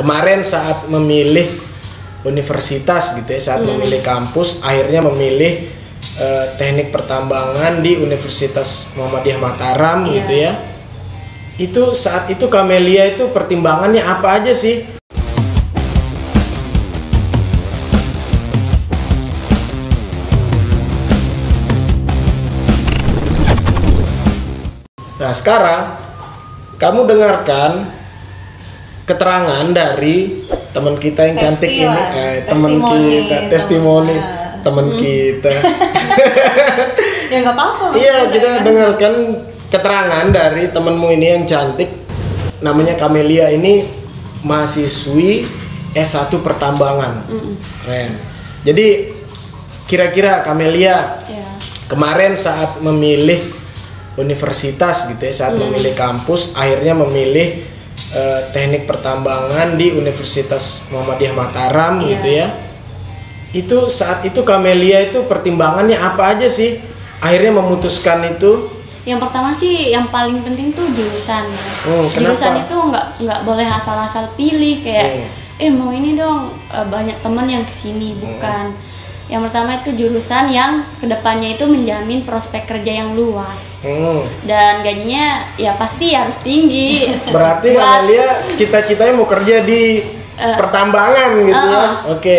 kemarin saat memilih universitas gitu ya, saat memilih kampus, akhirnya memilih teknik pertambangan di Universitas Muhammadiyah Mataram gitu ya. Itu saat itu Camelia itu pertimbangannya apa aja sih? Nah sekarang kamu dengarkan keterangan dari teman kita yang cantik ini, teman kita, testimoni teman kita. Ya nggak apa-apa. Iya, kita dengarkan keterangan dari temanmu ini yang cantik, namanya Camelia ini mahasiswi S1 pertambangan. Keren. Jadi kira-kira Camelia kemarin saat memilih universitas gitu ya, saat memilih kampus, akhirnya memilih teknik pertambangan di Universitas Muhammadiyah Mataram gitu ya. Itu saat itu Camelia itu pertimbangannya apa aja sih? Akhirnya memutuskan itu. Yang pertama sih yang paling penting tuh jurusan. Jurusan itu nggak boleh asal-asal pilih kayak mau ini dong, banyak temen yang kesini, bukan. Yang pertama itu jurusan yang kedepannya itu menjamin prospek kerja yang luas dan gajinya ya pasti harus tinggi. Berarti Camelia cita-citanya mau kerja di pertambangan gitu ya? Oke.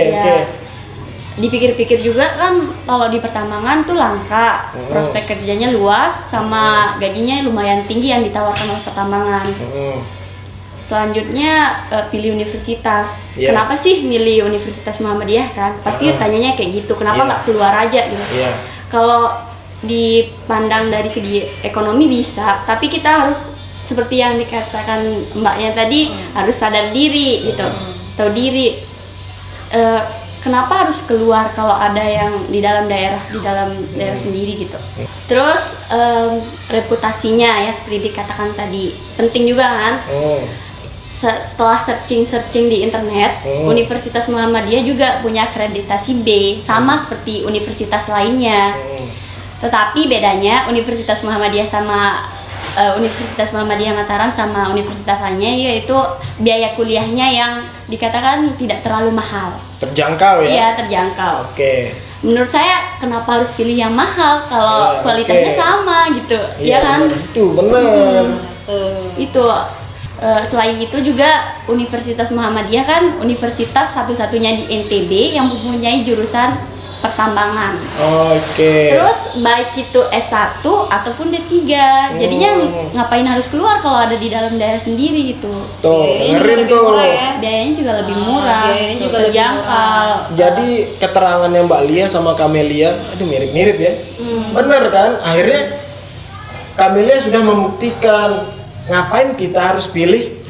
Dipikir-pikir juga kan kalau di pertambangan tuh langka, prospek kerjanya luas sama gajinya lumayan tinggi yang ditawarkan oleh pertambangan. Selanjutnya pilih universitas. Kenapa sih milih Universitas Muhammadiyah kan? Pasti tanyanya kayak gitu. Kenapa nggak keluar aja gitu? Kalau dipandang dari segi ekonomi bisa, tapi kita harus seperti yang dikatakan mbaknya tadi, harus sadar diri gitu, tahu diri. Kenapa harus keluar kalau ada yang di dalam daerah sendiri gitu. Terus reputasinya ya seperti dikatakan tadi penting juga kan. Setelah searching di internet, Universitas Muhammadiyah juga punya akreditasi B sama seperti universitas lainnya. Tetapi bedanya Universitas Muhammadiyah sama Universitas Muhammadiyah Mataram sama universitas lainnya yaitu biaya kuliahnya yang dikatakan tidak terlalu mahal. Terjangkau ya? Iya, terjangkau. Menurut saya kenapa harus pilih yang mahal kalau kualitasnya sama gitu, ya kan? Itu benar. Itu selain itu juga Universitas Muhammadiyah kan universitas satu-satunya di NTB yang mempunyai jurusan pertambangan. Terus baik itu S1 ataupun D3. Jadinya ngapain harus keluar kalau ada di dalam daerah sendiri gitu. Dengerin tuh. Biayanya juga lebih murah, juga terjangkau. Jadi keterangannya Mbak Lia sama Camelia, aduh mirip-mirip ya. Bener kan? Akhirnya Camelia sudah membuktikan ngapain kita harus pilih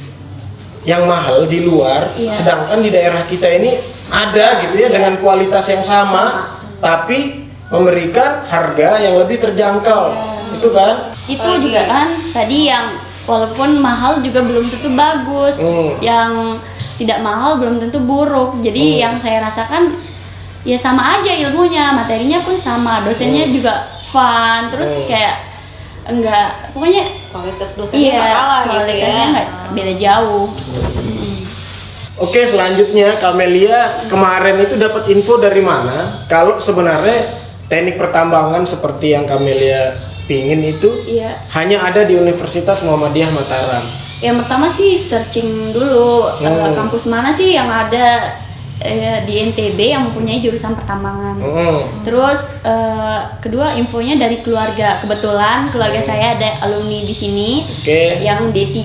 yang mahal di luar, sedangkan di daerah kita ini ada gitu ya dengan kualitas yang sama, tapi memberikan harga yang lebih terjangkau. Itu kan? Itu juga kan tadi yang walaupun mahal juga belum tentu bagus, yang tidak mahal belum tentu buruk. Jadi yang saya rasakan ya sama aja ilmunya, materinya pun sama, dosennya juga fun, terus kayak enggak, pokoknya kualitas dosennya nggak kalah gitu ya, nggak beda jauh. Oke, selanjutnya Camelia kemarin itu dapat info dari mana kalau sebenarnya teknik pertambangan seperti yang Camelia pingin itu hanya ada di Universitas Muhammadiyah Mataram. Yang pertama sih searching dulu kampus mana sih yang ada di NTB yang mempunyai jurusan pertambangan. Terus kedua infonya dari keluarga. Kebetulan keluarga saya ada alumni di sini yang D3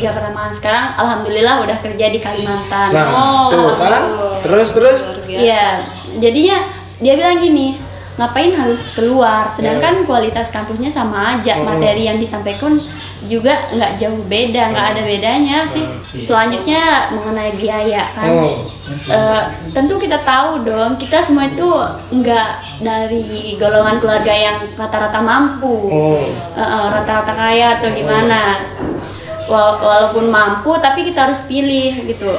pertambangan. Sekarang alhamdulillah udah kerja di Kalimantan. Tuh kan? Terus iya, jadinya dia bilang gini, ngapain harus keluar sedangkan kualitas kampusnya sama aja, materi yang disampaikan juga nggak jauh beda, nggak ada bedanya sih. Selanjutnya mengenai biaya kan, tentu kita tahu dong, kita semua itu nggak dari golongan keluarga yang rata-rata mampu, rata-rata kaya atau gimana. Walaupun mampu tapi kita harus pilih gitu.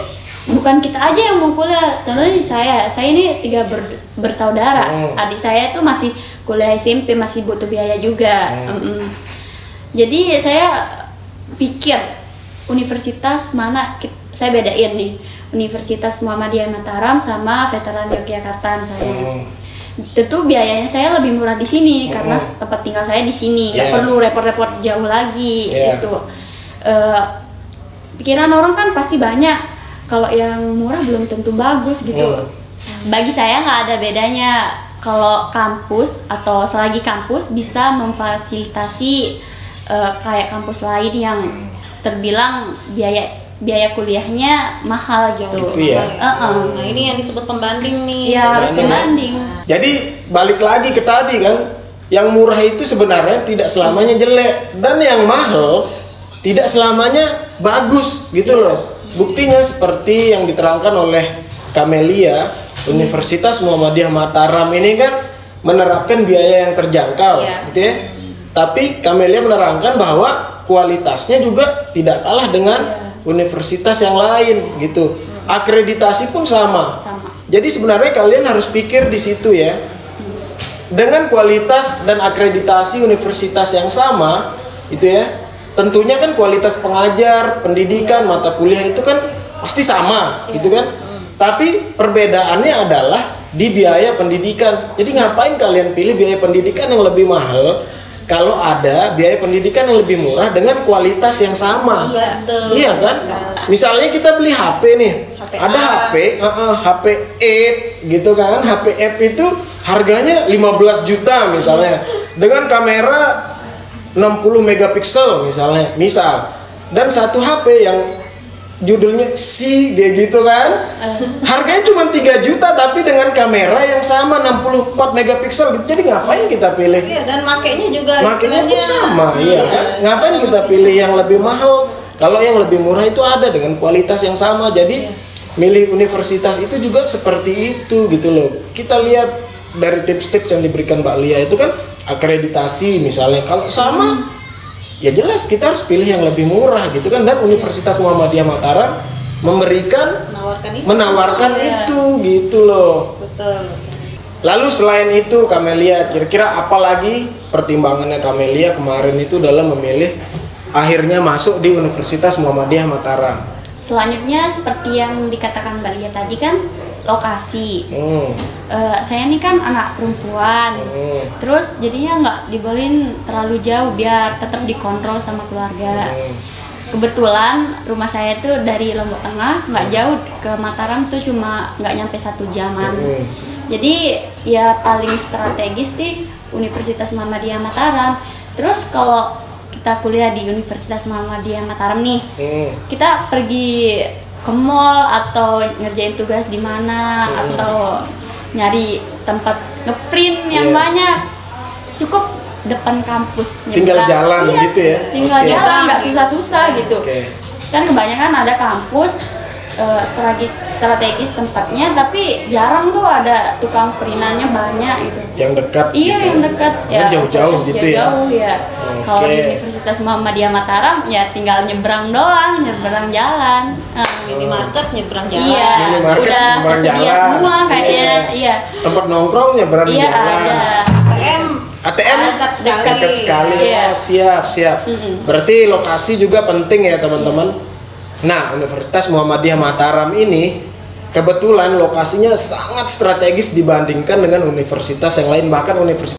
Bukan kita aja yang mau kuliah, contohnya saya ini 3 bersaudara. Adik saya itu masih kuliah SMP, masih butuh biaya juga. Jadi saya pikir universitas mana saya bedain nih Universitas Muhammadiyah Mataram sama Veteran Yogyakarta misalnya. Tentu biayanya saya lebih murah di sini karena tempat tinggal saya di sini, nggak perlu repot-repot jauh lagi gitu. Pikiran orang kan pasti banyak, kalau yang murah belum tentu bagus gitu. Bagi saya nggak ada bedanya kalau kampus atau selagi kampus bisa memfasilitasi kayak kampus lain yang terbilang biaya kuliahnya mahal gitu. Gitu ya. Nah ini yang disebut pembanding nih. Iya, harus pembanding. Jadi balik lagi ke tadi kan, yang murah itu sebenarnya tidak selamanya jelek, dan yang mahal tidak selamanya bagus gitu loh. Buktinya seperti yang diterangkan oleh Camelia, Universitas Muhammadiyah Mataram ini kan menerapkan biaya yang terjangkau, gitu ya. Tapi Camelia menerangkan bahwa kualitasnya juga tidak kalah dengan universitas yang lain gitu. Akreditasi pun sama. Jadi sebenarnya kalian harus pikir di situ ya. Dengan kualitas dan akreditasi universitas yang sama, itu ya. Tentunya kan kualitas pengajar, pendidikan, mata kuliah itu kan pasti sama, gitu kan. Tapi perbedaannya adalah di biaya pendidikan. Jadi ngapain kalian pilih biaya pendidikan yang lebih mahal kalau ada biaya pendidikan yang lebih murah dengan kualitas yang sama? Iya kan? Misalnya kita beli HP nih, ada HP E gitu kan, HP F itu harganya 15 juta misalnya, dengan kamera 60 megapiksel misalnya, dan satu HP yang judulnya C gitu kan, harganya cuma 3 juta tapi dengan kamera yang sama 64 megapiksel gitu. Jadi ngapain kita pilih? Iya, dan makainya juga pun sama, iya kan? Ngapain kita pilih yang lebih mahal kalau yang lebih murah itu ada dengan kualitas yang sama? Jadi milih universitas itu juga seperti itu gitu loh. Kita lihat dari tips-tips yang diberikan Mbak Lia itu kan akreditasi misalnya, kalau sama ya jelas kita harus pilih yang lebih murah gitu kan. Dan Universitas Muhammadiyah Mataram menawarkan itu gitu loh. Betul. Lalu selain itu Camelia, kira-kira apa lagi pertimbangannya Camelia kemarin itu dalam memilih akhirnya masuk di Universitas Muhammadiyah Mataram? Selanjutnya seperti yang dikatakan Mbak Lia tadi kan, lokasi. Saya ini kan anak perempuan, terus jadinya nggak dibolehin terlalu jauh biar tetap dikontrol sama keluarga. Kebetulan rumah saya tuh dari Lombok Tengah, nggak jauh ke Mataram tuh cuma nggak nyampe 1 jaman. Jadi ya paling strategis di Universitas Muhammadiyah Mataram. Terus kalau kita kuliah di Universitas Muhammadiyah Mataram nih, kita pergi ke mall atau ngerjain tugas di mana atau nyari tempat ngeprint yang banyak, cukup depan kampus tinggal jalan gitu ya. Tinggal jalan, nggak susah-susah gitu. Kan kebanyakan ada kampus strategis tempatnya, tapi jarang tuh ada tukang printannya banyak gitu. Yang dekat. Iya, gitu yang dekat. Ya, jauh-jauh gitu ya. Jauh ya. Kalau di Universitas Muhammadiyah Mataram ya tinggal nyebrang doang, nyebrang jalan. Minimarket nyebrang jalan. Iya, udah tersedia semua kayaknya. Iya. Tempat nongkrong nyebrang jalan. Iya, ada. ATM dekat sekali. Iya. Oh, siap. Berarti lokasi juga penting ya teman-teman. Nah, Universitas Muhammadiyah Mataram ini kebetulan lokasinya sangat strategis dibandingkan dengan universitas yang lain, bahkan universitas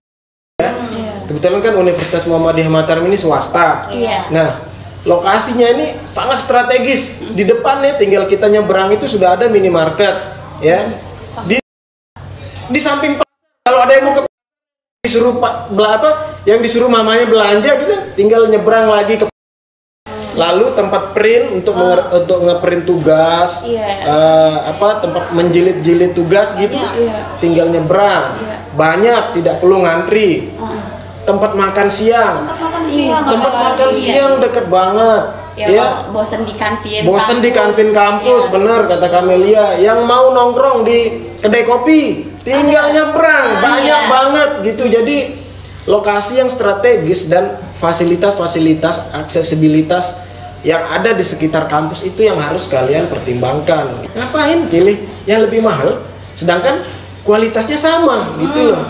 kebetulan kan Universitas Muhammadiyah Mataram ini swasta. Nah, lokasinya ini sangat strategis. Di depannya tinggal kita nyebrang itu sudah ada minimarket, ya. Di samping kalau ada yang mau ke disuruh yang disuruh mamanya belanja gitu, tinggal nyebrang lagi ke. Lalu tempat print untuk ngeprint tugas, tempat menjilid-jilid tugas gitu, tinggal nyebrang. Banyak, tidak perlu ngantri. Tempat makan siang, deket banget. Ya, bosen di kantin. Bosen di kantin kampus, bener kata Camelia. Yang mau nongkrong di kedai kopi, tinggal nyebrang, banyak banget gitu. Jadi lokasi yang strategis dan fasilitas-fasilitas aksesibilitas yang ada di sekitar kampus itu yang harus kalian pertimbangkan. Ngapain pilih yang lebih mahal sedangkan kualitasnya sama gitu loh.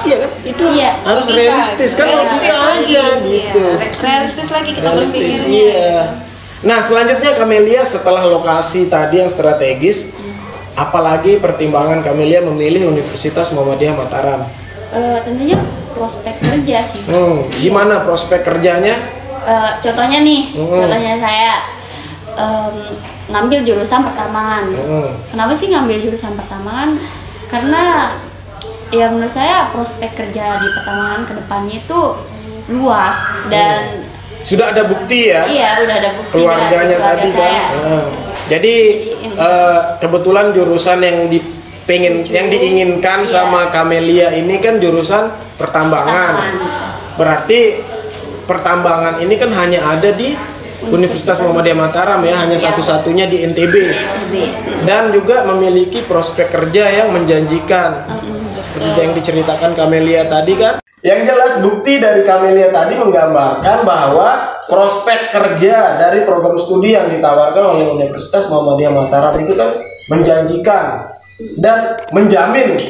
Iya kan? Itu harus realistis kan, logika aja gitu. Realistis lagi kita berpikirnya. Iya. Nah, selanjutnya Camelia setelah lokasi tadi yang strategis, apalagi pertimbangan Camelia memilih Universitas Muhammadiyah Mataram? Tentunya prospek kerja sih. Gimana prospek kerjanya? Contohnya nih, contohnya saya ngambil jurusan pertambangan. Kenapa sih ngambil jurusan pertambangan? Karena ya menurut saya prospek kerja di pertambangan kedepannya itu luas dan sudah ada bukti ya? Iya, udah ada bukti keluarganya dari keluarga tadi saya. kan. Jadi kebetulan jurusan yang diinginkan sama Camelia ini kan jurusan pertambangan. Berarti pertambangan ini kan hanya ada di Universitas Muhammadiyah Mataram ya, hanya satu-satunya di NTB. Dan juga memiliki prospek kerja yang menjanjikan. Seperti yang diceritakan Camelia tadi kan. Yang jelas bukti dari Camelia tadi menggambarkan bahwa prospek kerja dari program studi yang ditawarkan oleh Universitas Muhammadiyah Mataram itu kan menjanjikan dan terjamin.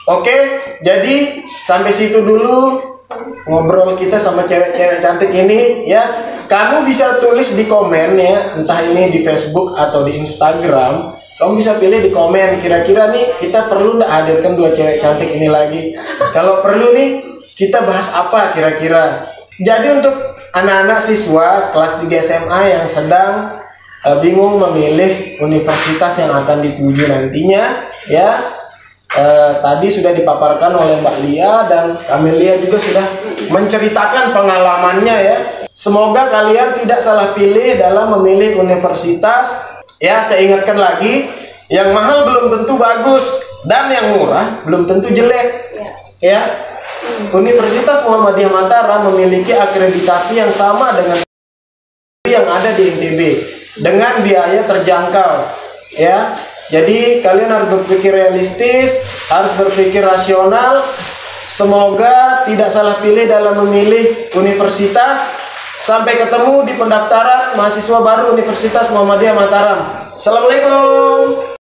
Oke, jadi sampai situ dulu ngobrol kita sama cewek-cewek cantik ini ya. Kamu bisa tulis di komen ya, entah ini di Facebook atau di Instagram. Kamu bisa pilih di komen, kira-kira nih kita perlu nggak hadirkan dua cewek cantik ini lagi. Kalau perlu nih, kita bahas apa kira-kira. Jadi untuk anak-anak siswa kelas 3 SMA yang sedang bingung memilih universitas yang akan dituju nantinya, ya tadi sudah dipaparkan oleh Mbak Lia dan Camelia juga sudah menceritakan pengalamannya ya. Semoga kalian tidak salah pilih dalam memilih universitas. Ya, saya ingatkan lagi, yang mahal belum tentu bagus dan yang murah belum tentu jelek. Ya. Universitas Muhammadiyah Mataram memiliki akreditasi yang sama dengan yang ada di NTB dengan biaya terjangkau. Ya. Jadi kalian harus berpikir realistis, harus berpikir rasional. Semoga tidak salah pilih dalam memilih universitas. Sampai ketemu di pendaftaran mahasiswa baru Universitas Muhammadiyah Mataram. Assalamualaikum.